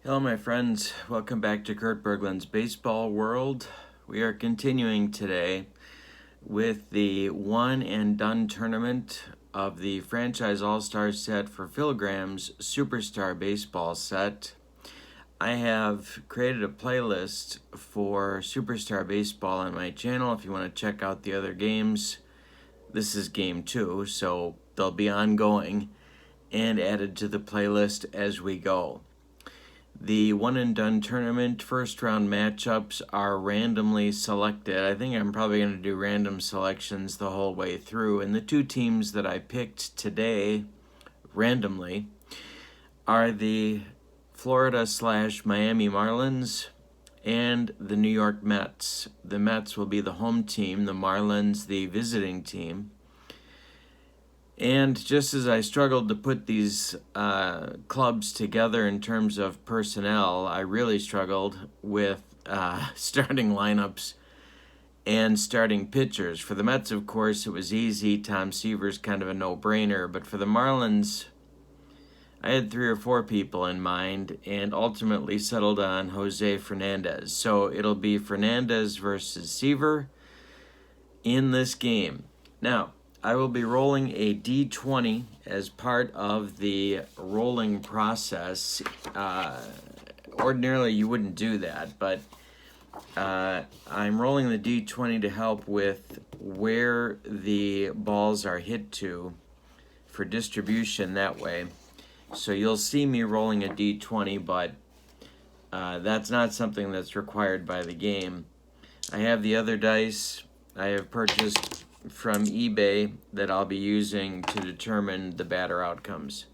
Hello, my friends. Welcome back to Kurt Berglund's Baseball World. We are continuing today with the one and done tournament of the Franchise All-Star set for Phil Graham's Superstar Baseball set. I have created a playlist for Superstar Baseball on my channel. If you want to check out the other games, this is game 2, so they'll be ongoing and added to the playlist as we go. The one and done tournament first round matchups are randomly selected. I think I'm probably going to do random selections the whole way through. And the two teams that I picked today randomly are the Florida/Miami Marlins and the New York Mets. The Mets will be the home team, the Marlins the visiting team. And just as I struggled to put these clubs together in terms of personnel, I really struggled with starting lineups and starting pitchers. For the Mets, of course, it was easy. T.Seaver's kind of a no-brainer. But for the Marlins, I had 3 or 4 people in mind and ultimately settled on J.Fernandez. So it'll be Fernandez versus Seaver in this game. Now, I will be rolling a D20 as part of the rolling process. Ordinarily, you wouldn't do that, but I'm rolling the D20 to help with where the balls are hit to for distribution that way. So you'll see me rolling a D20, but that's not something that's required by the game. I have the other dice I have purchased from eBay that I'll be using to determine the batter outcomes.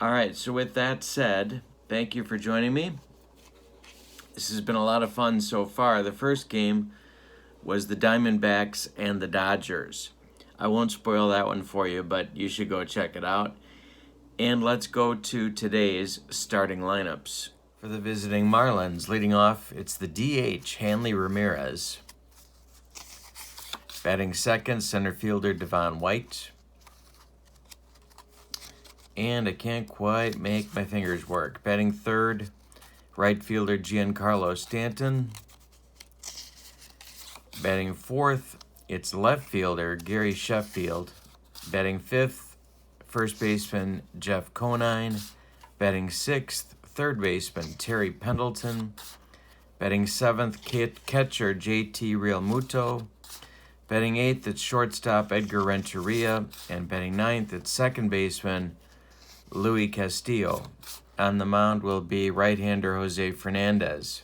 All right, so with that said, thank you for joining me. This has been a lot of fun so far. The first game was the Diamondbacks and the Dodgers. I won't spoil that one for you, but you should go check it out. And let's go to today's starting lineups. For the visiting Marlins, leading off, it's the DH, Hanley Ramirez. Batting second, center fielder Devon White. And I can't quite make my fingers work. Batting third, right fielder Giancarlo Stanton. Batting fourth, it's left fielder Gary Sheffield. Batting fifth, first baseman Jeff Conine. Batting sixth, third baseman Terry Pendleton. Batting seventh, catcher JT Realmuto. Batting eighth, it's shortstop Edgar Renteria. And batting ninth, it's second baseman Luis Castillo. On the mound will be right-hander J.Fernandez.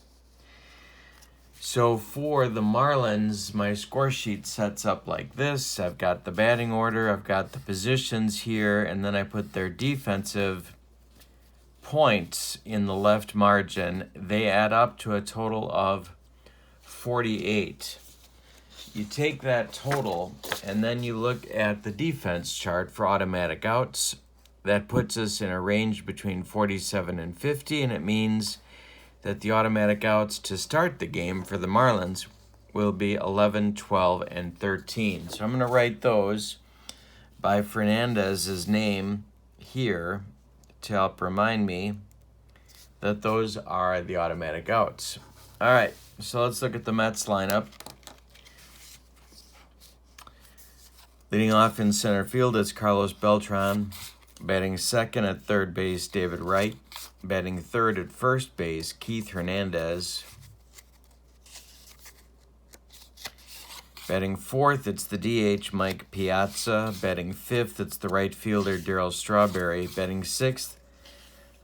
So for the Marlins, my score sheet sets up like this. I've got the batting order, I've got the positions here, and then I put their defensive points in the left margin. They add up to a total of 48. You take that total, and then you look at the defense chart for automatic outs. That puts us in a range between 47 and 50, and it means that the automatic outs to start the game for the Marlins will be 11, 12, and 13. So I'm going to write those by Fernandez's name here to help remind me that those are the automatic outs. All right, so let's look at the Mets lineup. Leading off in center field, it's Carlos Beltran. Batting second at third base, David Wright. Batting third at first base, Keith Hernandez. Batting fourth, it's the DH, Mike Piazza. Batting fifth, it's the right fielder, Darryl Strawberry. Batting sixth,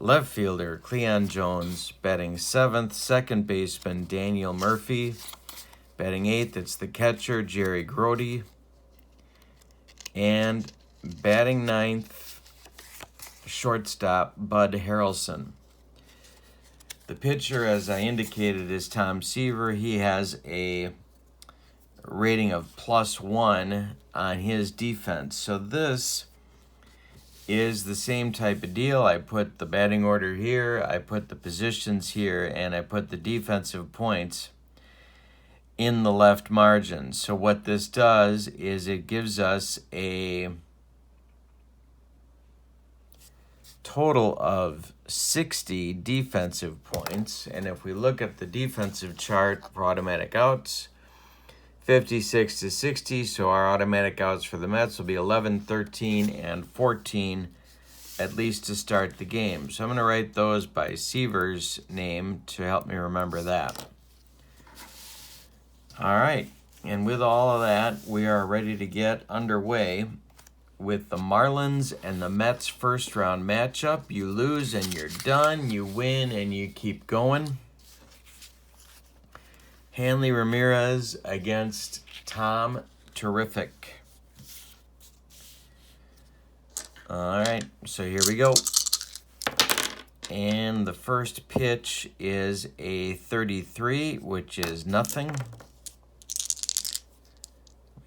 left fielder, Cleon Jones. Batting seventh, second baseman, Daniel Murphy. Batting eighth, it's the catcher, Jerry Grody. And batting ninth, shortstop, Bud Harrelson. The pitcher, as I indicated, is T.Seaver. He has a rating of +1 on his defense. So this is the same type of deal. I put the batting order here, I put the positions here, and I put the defensive points in the left margin. So what this does is it gives us a total of 60 defensive points. And if we look at the defensive chart for automatic outs, 56 to 60. So our automatic outs for the Mets will be 11, 13, and 14, at least to start the game. So I'm going to write those by Seaver's name to help me remember that. All right. And with all of that, we are ready to get underway with the Marlins and the Mets first round matchup. You lose and you're done. You win and you keep going. Hanley Ramirez against Tom Terrific. All right, so here we go. And the first pitch is a 33, which is nothing.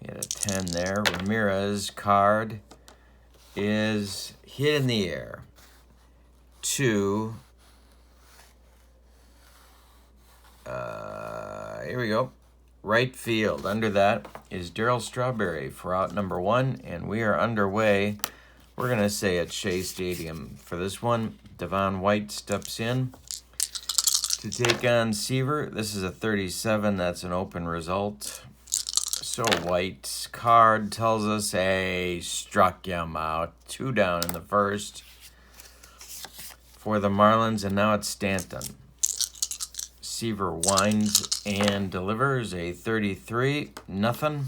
We had a 10 there. Ramirez card is hit in the air to, here we go, right field. Under that is Darryl Strawberry for out number 1, and we are underway. We're going to say at Shea Stadium for this one. Devon White steps in to take on T.Seaver. This is a 37. That's an open result. So White's card tells us, hey, struck him out. 2 down in the first for the Marlins, and now it's Stanton. T.Seaver winds and delivers a 33, nothing.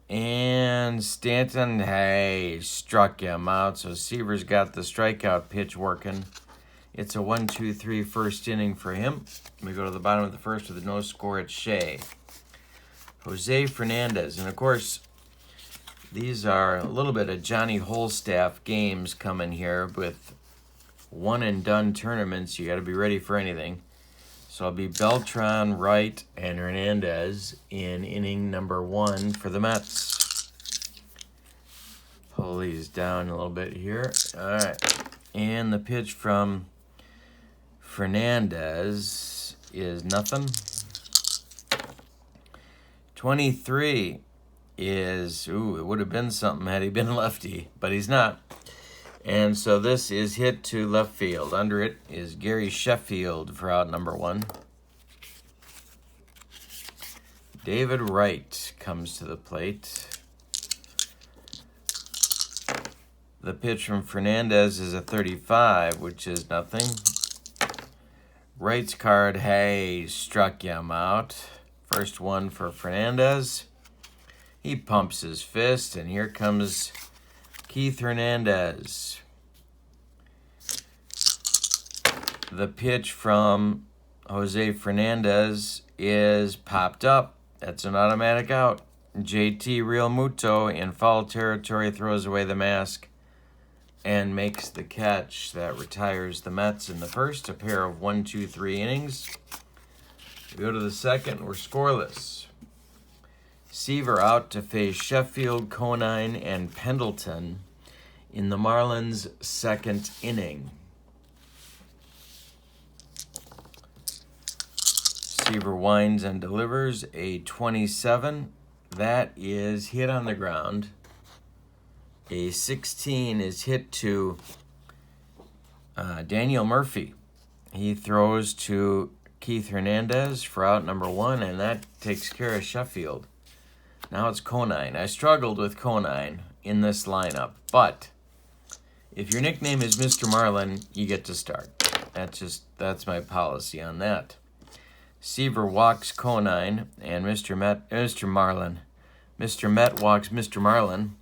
And Stanton, hey, struck him out. So T.Seaver's got the strikeout pitch working. It's a 1-2-3 first inning for him. We go to the bottom of the first with a no score at Shea. J.Fernandez. And, of course, these are a little bit of Johnny Holstaff games coming here with one-and-done tournaments. You got to be ready for anything. So it'll be Beltran, Wright, and Hernandez in inning number 1 for the Mets. Pull these down a little bit here. All right. And the pitch from Fernandez is nothing. 23 is, it would have been something had he been lefty, but he's not. And so this is hit to left field. Under it is Gary Sheffield for out number 1. David Wright comes to the plate. The pitch from Fernandez is a 35, which is nothing. Wright's card, hey, struck him out. First one for Fernandez. He pumps his fist, and here comes Keith Hernandez. The pitch from J.Fernandez is popped up. That's an automatic out. JT Realmuto in foul territory throws away the mask and makes the catch that retires the Mets in the first. A pair of 1-2-3 innings. We go to the second. We're scoreless. T.Seaver out to face Sheffield, Conine, and Pendleton in the Marlins' second inning. T.Seaver winds and delivers a 27. That is hit on the ground. A 16 is hit to Daniel Murphy. He throws to Keith Hernandez for out number 1, and that takes care of Sheffield. Now it's Conine. I struggled with Conine in this lineup, but if your nickname is Mr. Marlin, you get to start. That's my policy on that. T.Seaver walks Conine, and Mr. Met walks Mr. Marlin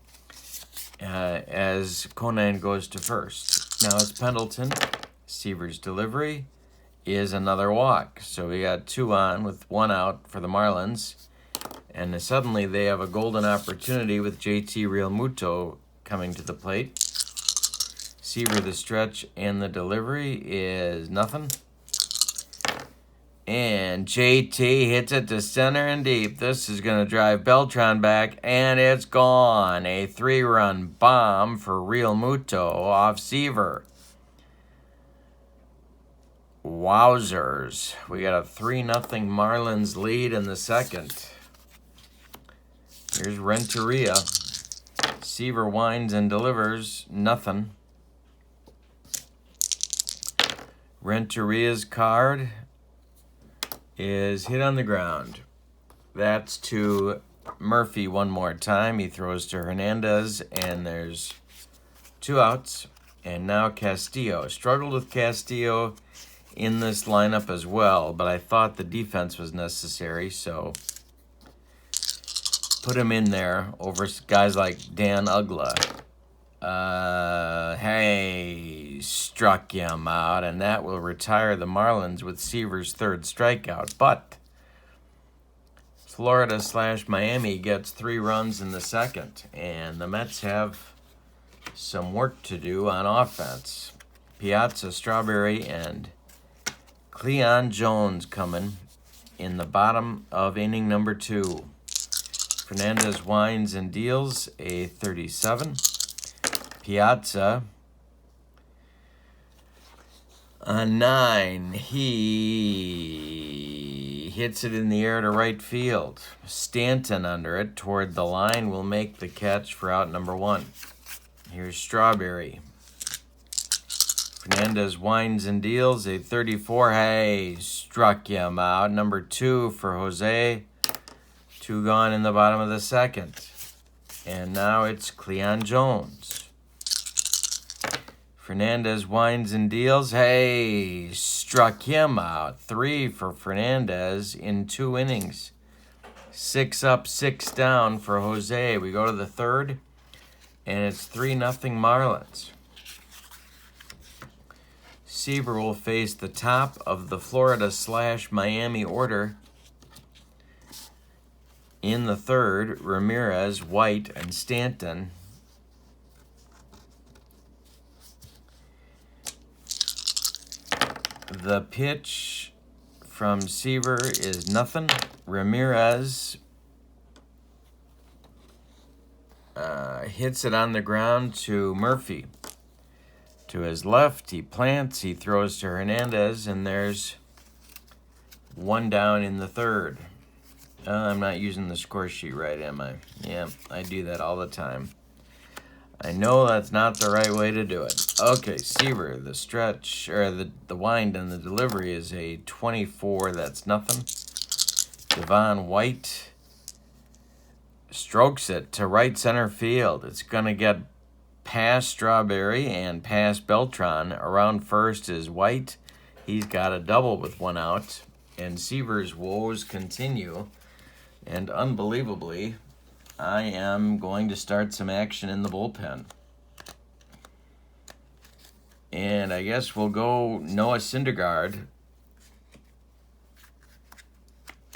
as Conine goes to first. Now it's Pendleton. T.Seaver's delivery is another walk. So we got 2 on with 1 out for the Marlins. And suddenly they have a golden opportunity with JT Realmuto coming to the plate. T.Seaver the stretch and the delivery is nothing. And JT hits it to center and deep. This is going to drive Beltran back, and it's gone. A 3-run bomb for Realmuto off T.Seaver. Wowzers. We got a 3-0 Marlins lead in the second. Here's Renteria. Seaver winds and delivers, nothing. Renteria's card is hit on the ground. That's to Murphy one more time. He throws to Hernandez, and there's 2 outs. And now Castillo. Struggled with Castillo in this lineup as well, but I thought the defense was necessary, so put him in there over guys like Dan Ugla. Hey, struck him out, and that will retire the Marlins with Seaver's 3rd strikeout. But Florida/Miami gets 3 runs in the 2nd, and the Mets have some work to do on offense. Piazza, Strawberry, and Cleon Jones coming in the bottom of inning number 2. Fernandez winds and deals a 37. Piazza on 9. He hits it in the air to right field. Stanton under it toward the line will make the catch for out number 1. Here's Strawberry. Fernandez winds and deals a 34. Hey, struck him out. Number 2 for Jose. 2 gone in the bottom of the 2nd. And now it's Cleon Jones. Fernandez winds and deals. Hey, struck him out. 3 for Fernandez in 2 innings. 6 up, 6 down for Jose. We go to the 3rd, and it's 3-0 Marlins. Seaver will face the top of the Florida/Miami order. In the 3rd, Ramirez, White, and Stanton. The pitch from Seaver is nothing. Ramirez hits it on the ground to Murphy. To his left, he plants, he throws to Hernandez, and there's 1 down in the 3rd. I'm not using the score sheet right, am I? Yeah, I do that all the time. I know that's not the right way to do it. Okay, Seaver, the stretch, or the wind and the delivery is a 24. That's nothing. Devon White strokes it to right center field. It's going to get past Strawberry and past Beltran. Around first is White. He's got a double with 1 out. And Seaver's woes continue. And unbelievably, I am going to start some action in the bullpen. And I guess we'll go Noah Syndergaard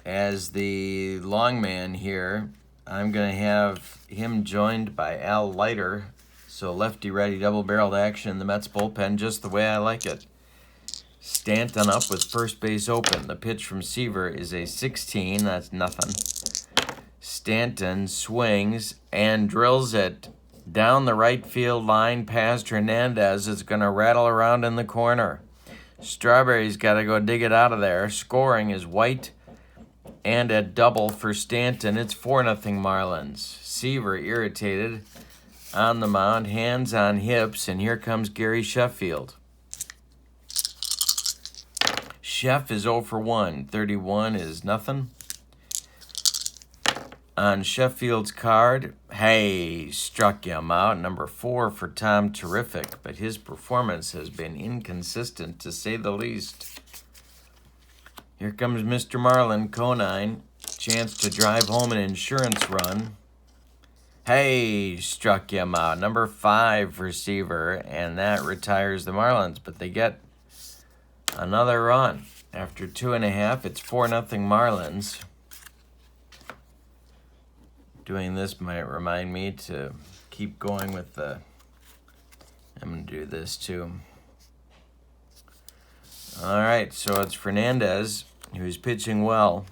as the long man here. I'm going to have him joined by Al Leiter. So lefty-righty double-barreled action in the Mets bullpen, just the way I like it. Stanton up with first base open. The pitch from Seaver is a 16. That's nothing. Stanton swings and drills it down the right field line past Hernandez. It's going to rattle around in the corner. Strawberry's got to go dig it out of there. Scoring is White and a double for Stanton. It's 4-0 Marlins. Seaver irritated on the mound, hands on hips, and here comes Gary Sheffield. Sheff is 0 for 1. 31 is nothing. On Sheffield's card, hey, struck him out. Number 4 for Tom Terrific, but his performance has been inconsistent to say the least. Here comes Mr. Marlin, Conine. Chance to drive home an insurance run. Hey, struck him out. Number 5 for Seaver, and that retires the Marlins, but they get another run. After 2.5, it's 4-0 Marlins. Doing this might remind me to keep going with the... I'm going to do this too. All right, so it's Fernandez, who's pitching well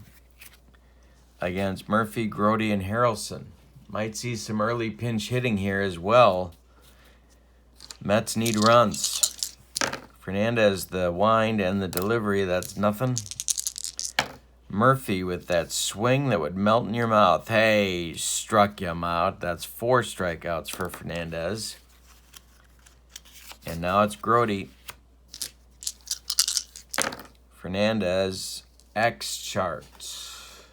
against Murphy, Grody, and Harrelson. Might see some early pinch hitting here as well. Mets need runs. Fernandez, the wind and the delivery, that's nothing. Murphy with that swing that would melt in your mouth. Hey, struck him out. That's 4 strikeouts for Fernandez. And now it's Grody. Fernandez, X chart. So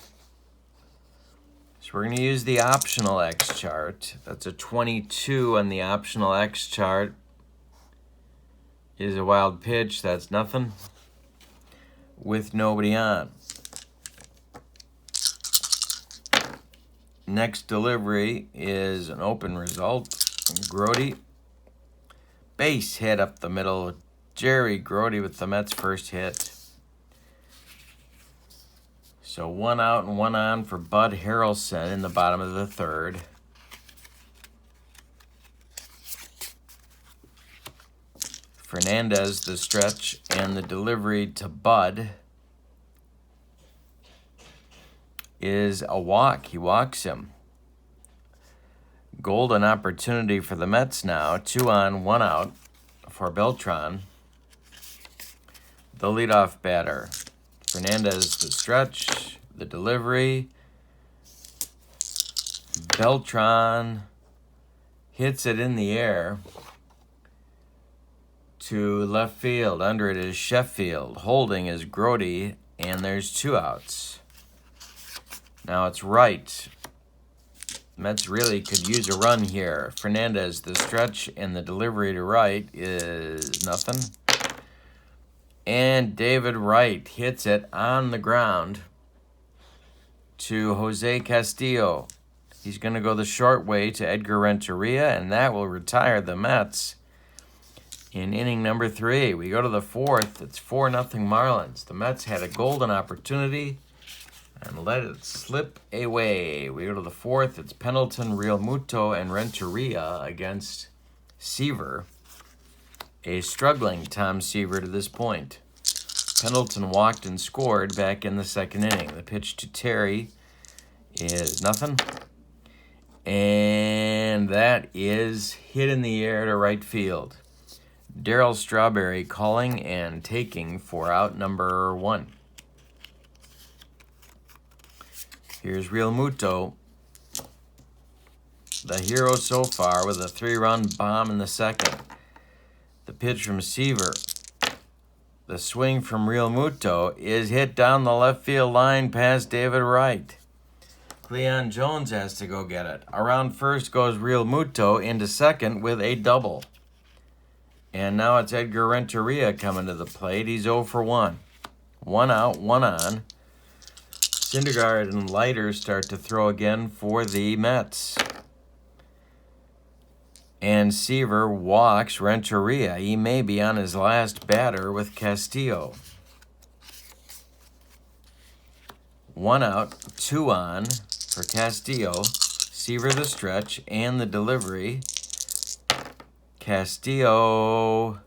we're going to use the optional X chart. That's a 22 on the optional X chart. Is a wild pitch. That's nothing. With nobody on. Next delivery is an open result. Grody. Base hit up the middle. Jerry Grody with the Mets' first hit. So 1 out and 1 on for Bud Harrelson in the bottom of the 3rd. Fernandez, the stretch, and the delivery to Bud is a walk. He walks him. Golden opportunity for the Mets now. 2 on, 1 out for Beltran, the leadoff batter. Fernandez, the stretch, the delivery. Beltran hits it in the air to left field. Under it is Sheffield. Holding is Grody, and there's 2 outs. Now it's right. Mets really could use a run here. Fernandez, the stretch, and the delivery to right is nothing. And David Wright hits it on the ground to Jose Castillo. He's going to go the short way to Edgar Renteria, and that will retire the Mets in inning number 3. We go to the 4th. It's 4-0 Marlins. The Mets had a golden opportunity and let it slip away. We go to the 4th. It's Pendleton, Real Muto, and Renteria against Seaver. A struggling T.Seaver to this point. Pendleton walked and scored back in the 2nd inning. The pitch to Terry is nothing. And that is hit in the air to right field. Darryl Strawberry calling and taking for out number 1. Here's Real Muto, the hero so far, with a 3-run bomb in the 2nd. The pitch from Seaver. The swing from Real Muto is hit down the left field line past David Wright. Cleon Jones has to go get it. Around first goes Real Muto into 2nd with a double. And now it's Edgar Renteria coming to the plate. He's 0 for 1. 1 out, 1 on. Syndergaard and Leiter start to throw again for the Mets. And Seaver walks Renteria. He may be on his last batter with Castillo. 1 out, 2 on for Castillo. Seaver the stretch and the delivery. Castillo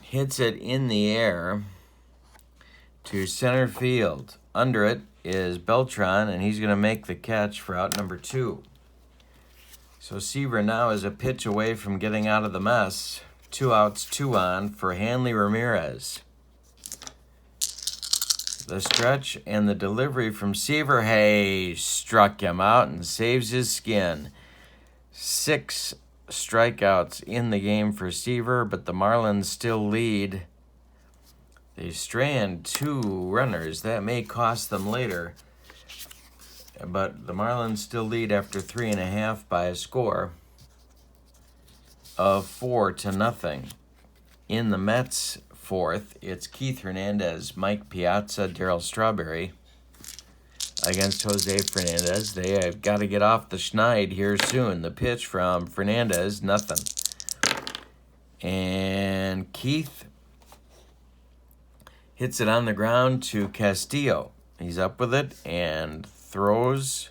hits it in the air to center field. Under it is Beltran, and he's going to make the catch for out number 2. So Seaver now is a pitch away from getting out of the mess. 2 outs, 2 on for Hanley Ramirez. The stretch and the delivery from Seaver. Hey, struck him out and saves his skin. 6 strikeouts in the game for Seaver, but the Marlins still lead. They strand 2 runners. That may cost them later. But the Marlins still lead after 3.5 by a score of 4-0. In the Mets' 4th, it's Keith Hernandez, Mike Piazza, Darryl Strawberry against Jose Fernandez. They have got to get off the schneid here soon. The pitch from Fernandez, nothing. And Keith hits it on the ground to Castillo. He's up with it and throws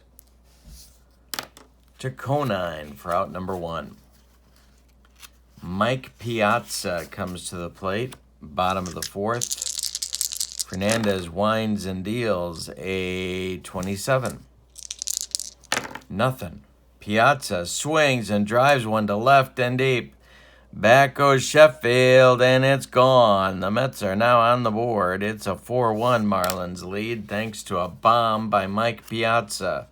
to Conine for out number 1. Mike Piazza comes to the plate, bottom of the 4th. Fernandez winds and deals a 27. Nothing. Piazza swings and drives one to left and deep. Back goes Sheffield, and it's gone. The Mets are now on the board. It's a 4-1 Marlins lead thanks to a bomb by Mike Piazza.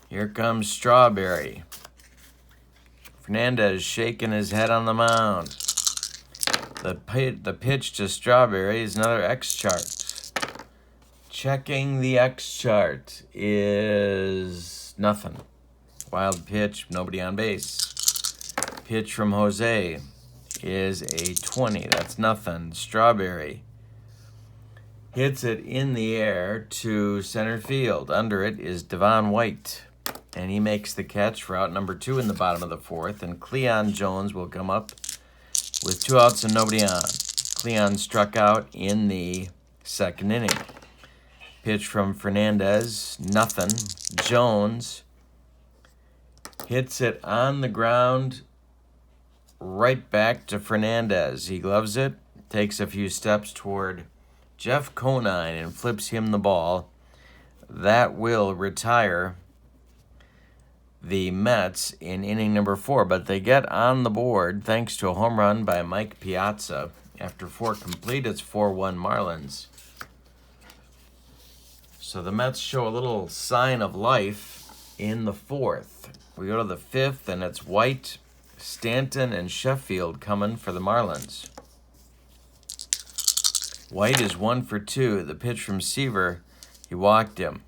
Here comes Strawberry. Fernandez shaking his head on the mound. The pitch to Strawberry is another X chart. Checking the X chart is nothing. Wild pitch, nobody on base. Pitch from Jose is a 20. That's nothing. Strawberry hits it in the air to center field. Under it is Devon White, and he makes the catch for out number 2 in the bottom of the 4th. And Cleon Jones will come up with 2 outs and nobody on. Cleon struck out in the 2nd inning. Pitch from Fernandez, nothing. Jones hits it on the ground right back to Fernandez. He gloves it, takes a few steps toward Jeff Conine and flips him the ball. That will retire the Mets in inning number 4, but they get on the board thanks to a home run by Mike Piazza. After 4 complete, it's 4-1 Marlins. So the Mets show a little sign of life in the 4th. We go to the 5th, and it's White, Stanton, and Sheffield coming for the Marlins. White is 1 for 2. The pitch from T.Seaver, he walked him.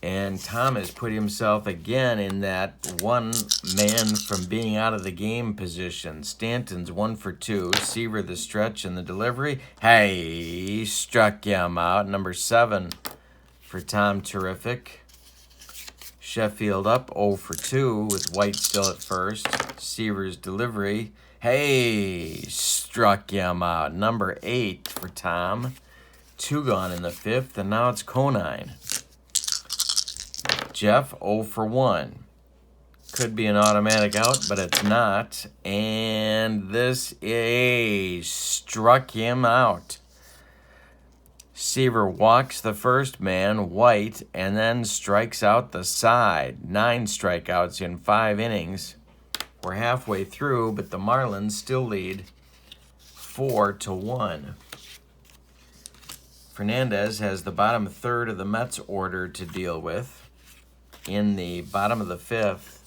And Thomas put himself again in that one man from being out of the game position. Stanton's 1 for 2. T.Seaver the stretch and the delivery. Hey, struck him out. Number 7 for Tom. Terrific. Sheffield up 0 for 2 with White still at first. T.Seaver's delivery. Hey, struck him out. Number 8 for Tom. 2 gone in the 5th, and now it's Conine. Jeff 0 for 1. Could be an automatic out, but it's not. And this is struck him out. T.Seaver walks the first man, White, and then strikes out the side. 9 strikeouts in 5 innings. We're halfway through, but the Marlins still lead 4-1. Fernandez has the bottom third of the Mets order to deal with. In the bottom of the 5th,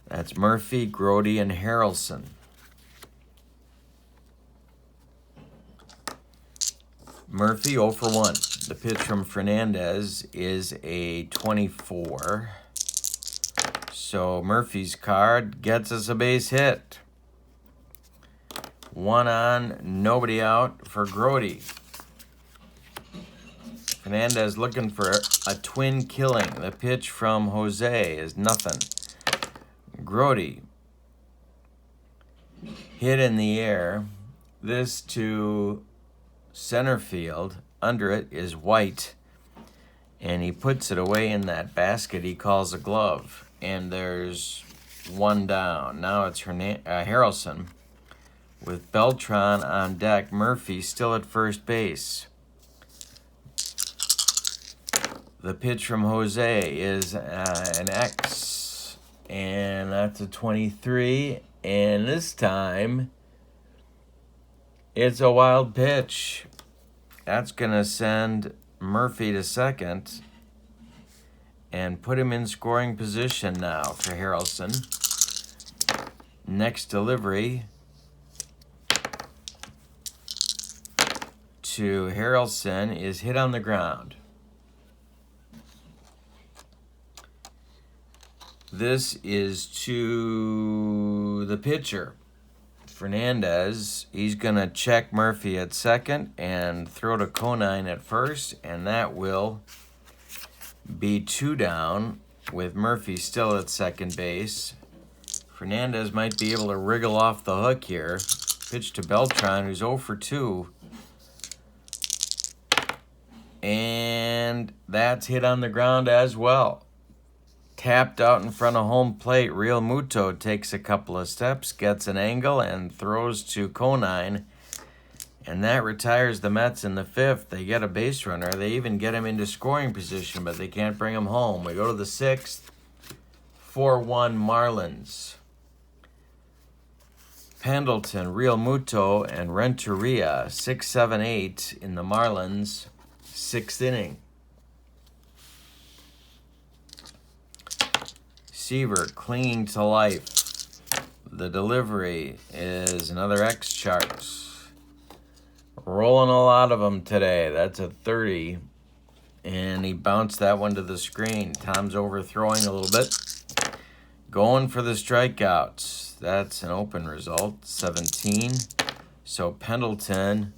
that's Murphy, Grody, and Harrelson. Murphy 0 for 1. The pitch from Fernandez is a 24. So Murphy's card gets us a base hit. 1 on, nobody out for Grody. Fernandez looking for a twin killing. The pitch from Jose is nothing. Grody hit in the air. This to center field. Under it is White, and he puts it away in that basket he calls a glove. And there's 1 down. Now it's Harrelson with Beltran on deck. Murphy still at first base. The pitch from Jose is an X, and that's a 23. And this time, it's a wild pitch. That's going to send Murphy to second and put him in scoring position now for Harrelson. Next delivery to Harrelson is hit on the ground. This is to the pitcher, Fernandez. He's going to check Murphy at second and throw to Conine at first, and that will be 2 down with Murphy still at second base. Fernandez might be able to wriggle off the hook here. Pitch to Beltran, who's 0 for 2. And that's hit on the ground as well. Tapped out in front of home plate. Real Muto takes a couple of steps, gets an angle, and throws to Conine. And that retires the Mets in the 5th. They get a base runner. They even get him into scoring position, but they can't bring him home. We go to the 6th. 4-1 Marlins. Pendleton, Real Muto, and Renteria, 6, 7, 8 in the Marlins' 6th inning. T.Seaver clinging to life. The delivery is another X chart. Rolling a lot of them today. That's a 30. And he bounced that one to the screen. Tom's overthrowing a little bit. Going for the strikeouts. That's an open result. 17. So Pendleton,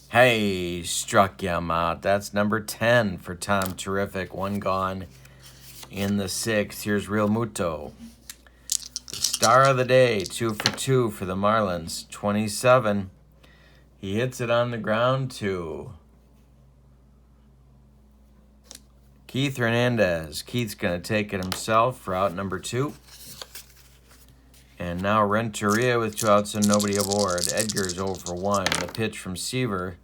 hey, struck him out. That's number 10 for Tom. Terrific. One gone in the 6th. Here's Real Muto. Star of the day. 2 for 2 for the Marlins. 27. He hits it on the ground to J.Fernandez. Keith's going to take it himself for out number 2. And now Renteria with 2 outs and nobody aboard. Edgar's 0 for 1. The pitch from T.Seaver.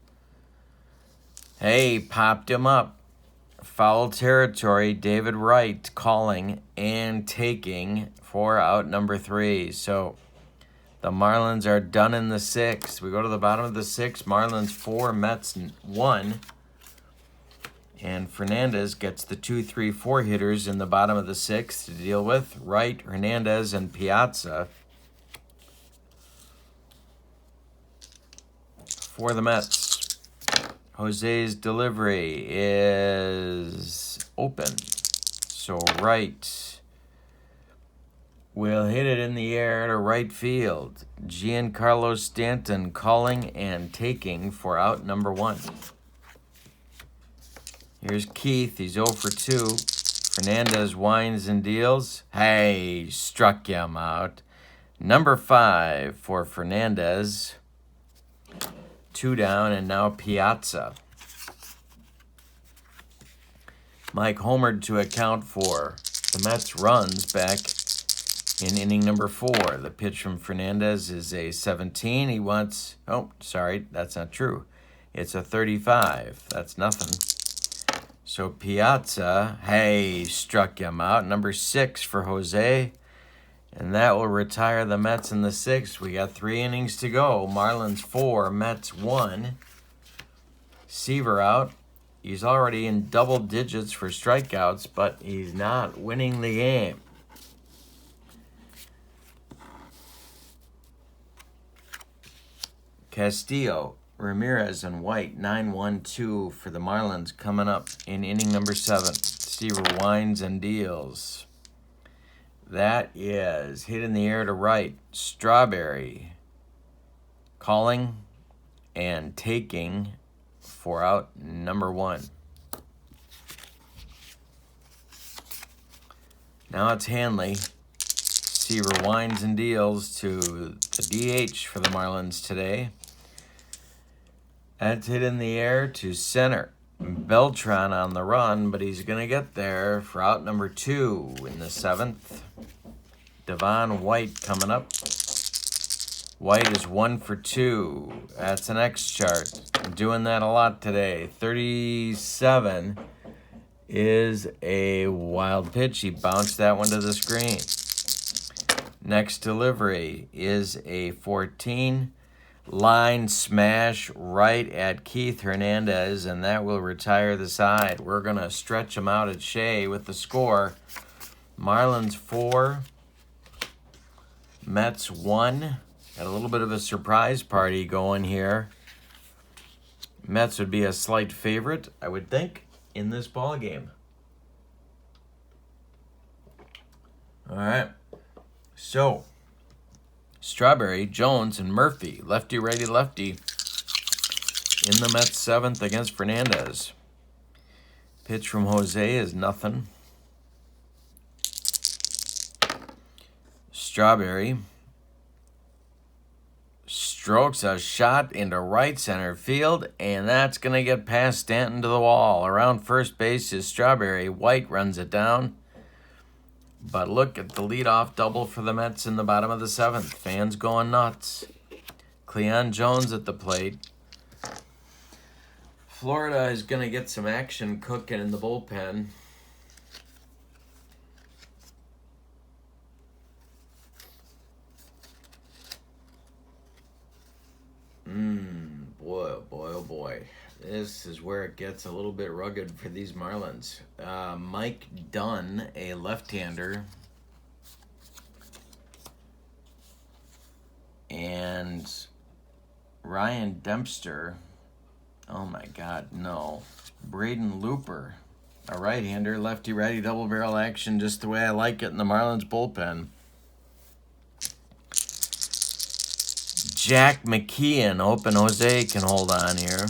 Hey, popped him up. Foul territory. David Wright calling and taking for out number 3. So the Marlins are done in the 6th. We go to the bottom of the 6th. Marlins 4, Mets 1. And Fernandez gets the 2, 3, 4 hitters in the bottom of the 6th to deal with. Wright, Hernandez, and Piazza. For the Mets, Jose's delivery is open. So Wright will hit it in the air to right field. Giancarlo Stanton calling and taking for out number 1. Here's Keith. He's 0 for 2. Fernandez winds and deals. Hey, struck him out. Number 5 for Fernandez. 2 down, and now Piazza. Mike homered to account for the Mets' runs back in inning number 4. The pitch from Fernandez is a 17. He wants... Oh, sorry, that's not true. It's a 35. That's nothing. So Piazza, hey, struck him out. Number 6 for Jose. And that will retire the Mets in the 6th. We got 3 innings to go. Marlins 4, Mets 1. Seaver out. He's already in double digits for strikeouts, but he's not winning the game. Castillo, Ramirez, and White, 9-1-2 for the Marlins coming up in inning number 7. Seaver winds and deals. That is hit in the air to right. Strawberry calling and taking for out number 1. Now it's Hanley. Seaver winds and deals to the DH for the Marlins today. That's hit in the air to center. Beltran on the run, but he's going to get there for out number 2 in the 7th. Devon White coming up. White is 1 for 2. That's an X chart. I'm doing that a lot today. 37 is a wild pitch. He bounced that one to the screen. Next delivery is a 14. Line smash right at J.Fernandez, and that will retire the side. We're going to stretch him out at Shea with the score. Marlins 4, Mets 1. Got a little bit of a surprise party going here. Mets would be a slight favorite, I would think, in this ball game. All right. So, Strawberry, Jones, and Murphy, lefty, righty, lefty, in the Mets 7th against Fernandez. Pitch from Jose is nothing. Strawberry strokes a shot into right center field, and that's going to get past Stanton to the wall. Around first base is Strawberry. White runs it down. But look at the leadoff double for the Mets in the bottom of the 7th. Fans going nuts. Cleon Jones at the plate. Florida is going to get some action cooking in the bullpen. Boy, oh boy, oh boy. This is where it gets a little bit rugged for these Marlins. Mike Dunn, a left-hander. And Ryan Dempster. Oh my God, no. Braden Looper, a right-hander, lefty-righty double barrel action, just the way I like it in the Marlins bullpen. Jack McKeon, hoping Jose can hold on here.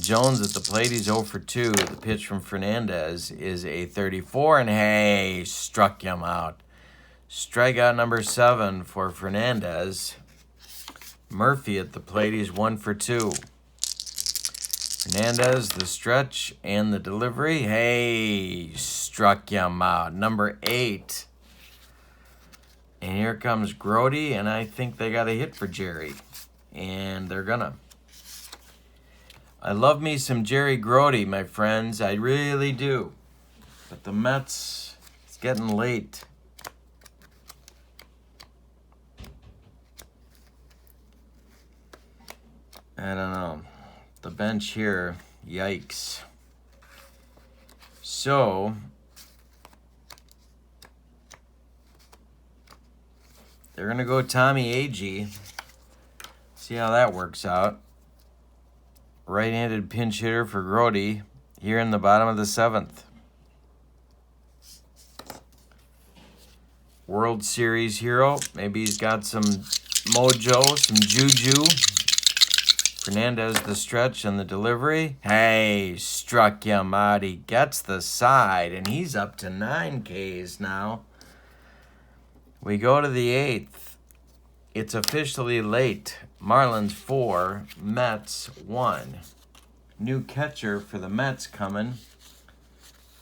Jones at the plate, he's 0 for 2. The pitch from Fernandez is a 34, and hey, struck him out. Strikeout number 7 for Fernandez. Murphy at the plate, he's 1 for 2. Fernandez, the stretch and the delivery. Hey, struck him out. Number 8. And here comes Grody, and I think they got a hit for Jerry. And they're gonna. I love me some Jerry Grody, my friends. I really do. But the Mets, it's getting late. I don't know. The bench here, yikes. So, they're going to go Tommy Agee. See how that works out. Right-handed pinch hitter for Grody here in the bottom of the 7th. World Series hero. Maybe he's got some mojo, some juju. Fernandez, the stretch and the delivery. Hey, struck him out. He gets the side, and he's up to 9 Ks now. We go to the 8th. It's officially late. Marlins 4, Mets 1. New catcher for the Mets coming.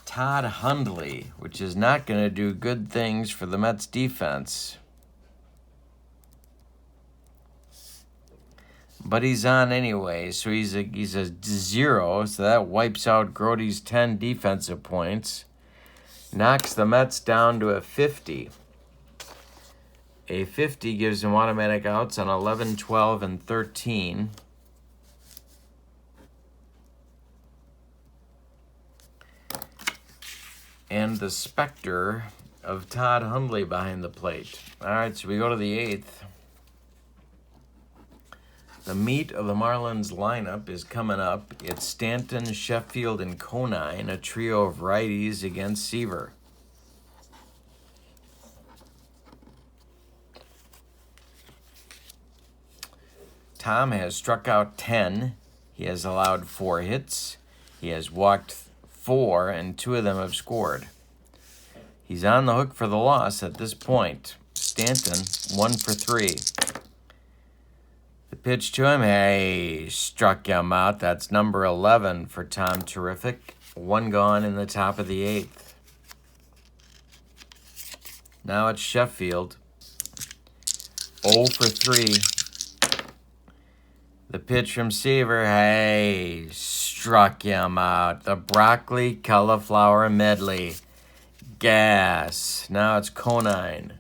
Todd Hundley, which is not going to do good things for the Mets defense. But he's on anyway, so he's a 0, so that wipes out Grody's 10 defensive points. Knocks the Mets down to a 50. A 50 gives them automatic outs on 11, 12, and 13. And the specter of Todd Hundley behind the plate. All right, so we go to the 8th. The meat of the Marlins lineup is coming up. It's Stanton, Sheffield, and Conine, a trio of righties against Seaver. Tom has struck out 10. He has allowed 4 hits. He has walked 4, and 2 of them have scored. He's on the hook for the loss at this point. Stanton, 1 for 3. The pitch to him, hey, struck him out. That's number 11 for Tom Terrific. 1 gone in the top of the 8th. Now it's Sheffield. 0 for 3. The pitch from Seaver, hey, struck him out. The broccoli cauliflower medley. Gas. Now it's Conine.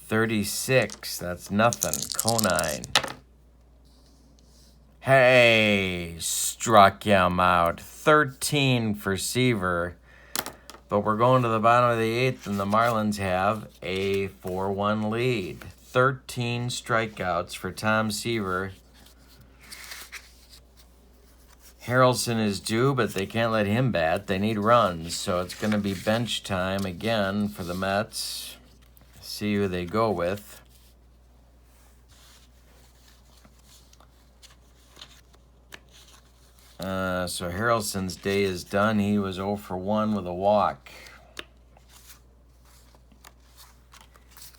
36, that's nothing. Conine. Hey, struck him out. 13 for Seaver. But we're going to the bottom of the 8th, and the Marlins have a 4-1 lead. 13 strikeouts for Tom Seaver. Harrelson is due, but they can't let him bat. They need runs, so it's going to be bench time again for the Mets. See who they go with. So Harrelson's day is done. He was 0 for 1 with a walk.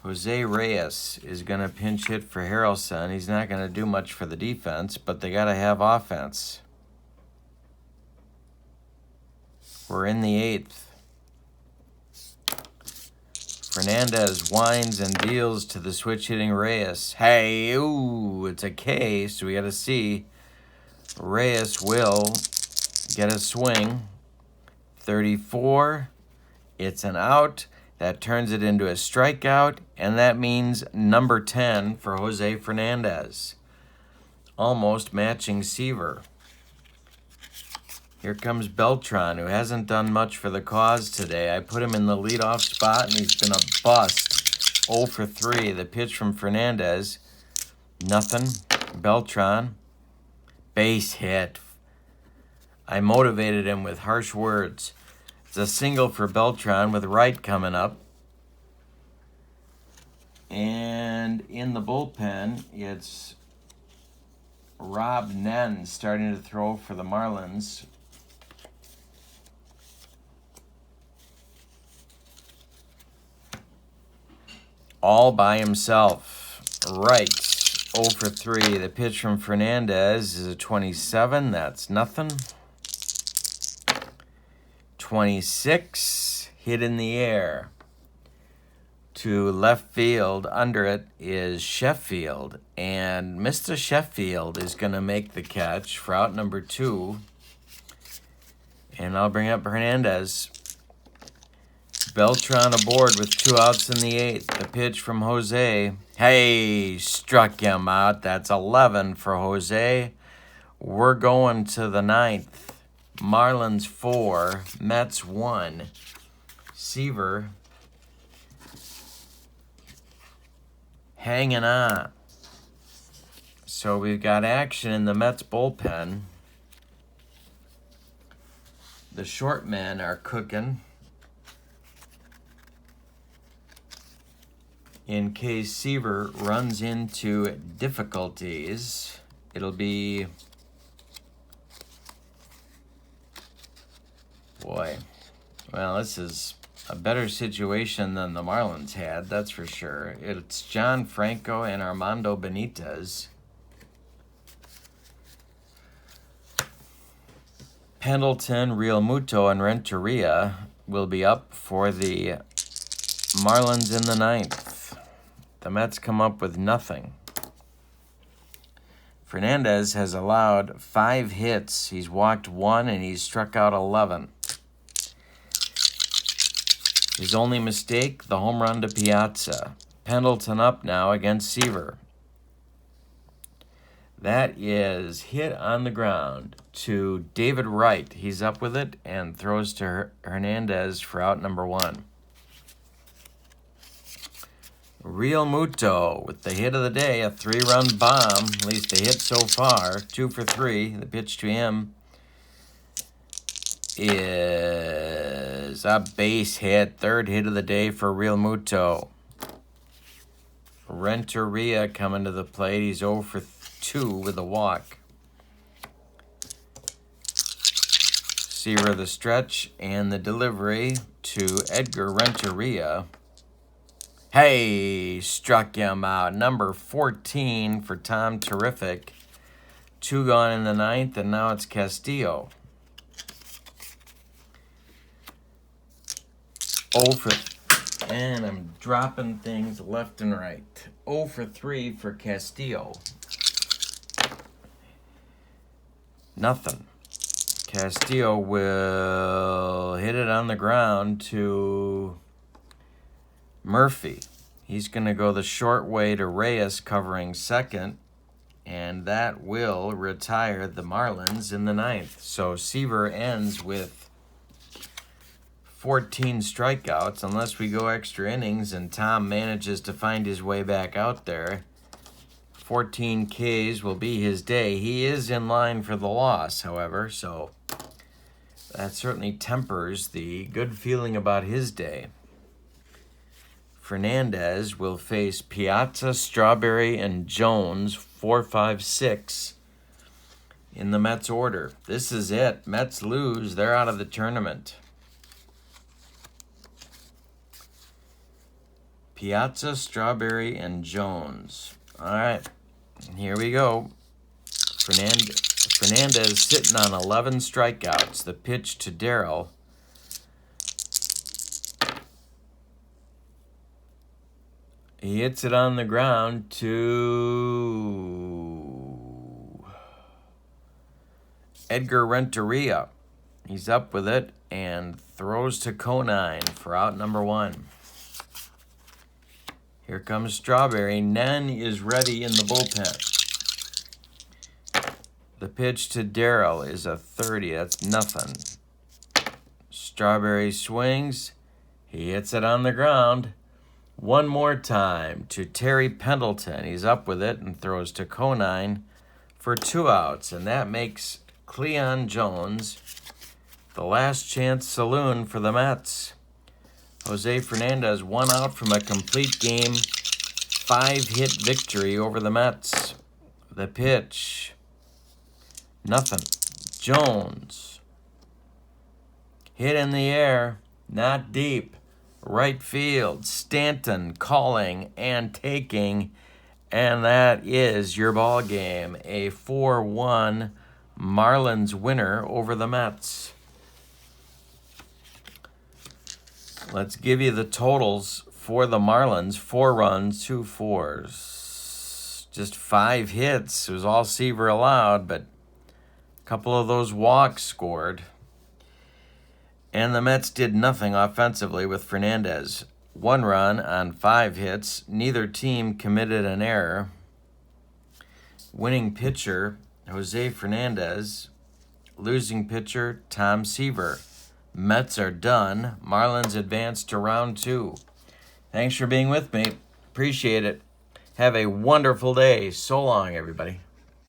Jose Reyes is going to pinch hit for Harrelson. He's not going to do much for the defense, but they got to have offense. We're in the 8th. Fernandez winds and deals to the switch-hitting Reyes. Hey, ooh, it's a K, so we got to see. Reyes will get a swing. 34. It's an out. That turns it into a strikeout, and that means number 10 for Jose Fernandez. Almost matching Seaver. Here comes Beltran, who hasn't done much for the cause today. I put him in the leadoff spot, and he's been a bust. 0 for 3. The pitch from Fernandez. Nothing. Beltran. Base hit. I motivated him with harsh words. It's a single for Beltran with Wright coming up. And in the bullpen, it's Rob Nen starting to throw for the Marlins. All by himself. Right. 0 for 3. The pitch from Fernandez is a 27. That's nothing. 26. Hit in the air. To left field. Under it is Sheffield. And Mr. Sheffield is going to make the catch for out number 2. And I'll bring up Hernandez. Beltran aboard with 2 outs in the 8th. The pitch from Jose. Hey, struck him out. That's 11 for Jose. We're going to the 9th. Marlins 4, Mets 1. Seaver hanging on. So we've got action in the Mets bullpen. The short men are cooking. In case Seaver runs into difficulties, it'll be... Boy, well, this is a better situation than the Marlins had, that's for sure. It's John Franco and Armando Benitez. Pendleton, Real Muto, and Renteria will be up for the Marlins in the 9th. The Mets come up with nothing. Fernandez has allowed 5 hits. He's walked 1 and he's struck out 11. His only mistake, the home run to Piazza. Pendleton up now against Seaver. That is hit on the ground to David Wright. He's up with it and throws to Hernandez for out number 1. Real Muto with the hit of the day, a 3-run bomb, at least the hit so far. 2 for 3. The pitch to him is a base hit. 3rd hit of the day for Real Muto. Renteria coming to the plate. He's 0 for 2 with a walk. Seaver the stretch and the delivery to Edgar Renteria. Hey, struck him out. Number 14 for Tom Terrific. 2 gone in the 9th, and now it's Castillo. 0 for... And I'm dropping things left and right. 0 for 3 for Castillo. Nothing. Castillo will hit it on the ground to Murphy. He's going to go the short way to Reyes covering second, and that will retire the Marlins in the 9th. So Seaver ends with 14 strikeouts, unless we go extra innings and Tom manages to find his way back out there. 14 Ks will be his day. He is in line for the loss, however, so that certainly tempers the good feeling about his day. Fernandez will face Piazza, Strawberry, and Jones, 4, 5, 6 in the Mets order. This is it. Mets lose. They're out of the tournament. Piazza, Strawberry, and Jones. All right, here we go. Fernandez sitting on 11 strikeouts. The pitch to Darryl. He hits it on the ground to Edgar Renteria. He's up with it and throws to Conine for out number 1. Here comes Strawberry. Nen is ready in the bullpen. The pitch to Darryl is a 30. That's nothing. Strawberry swings. He hits it on the ground. One more time to Terry Pendleton. He's up with it and throws to Conine for 2 outs. And that makes Cleon Jones the last chance saloon for the Mets. Jose Fernandez 1 out from a complete game, 5-hit victory over the Mets. The pitch, nothing. Jones, hit in the air, not deep. Right field, Stanton calling and taking, and that is your ball game. A 4-1 Marlins winner over the Mets. Let's give you the totals for the Marlins. 4 runs, 2 fours. Just 5 hits. It was all Seaver allowed, but a couple of those walks scored. And the Mets did nothing offensively with Fernandez. 1 run on 5 hits. Neither team committed an error. Winning pitcher, Jose Fernandez. Losing pitcher, T.Seaver. Mets are done. Marlins advance to round 2. Thanks for being with me. Appreciate it. Have a wonderful day. So long, everybody.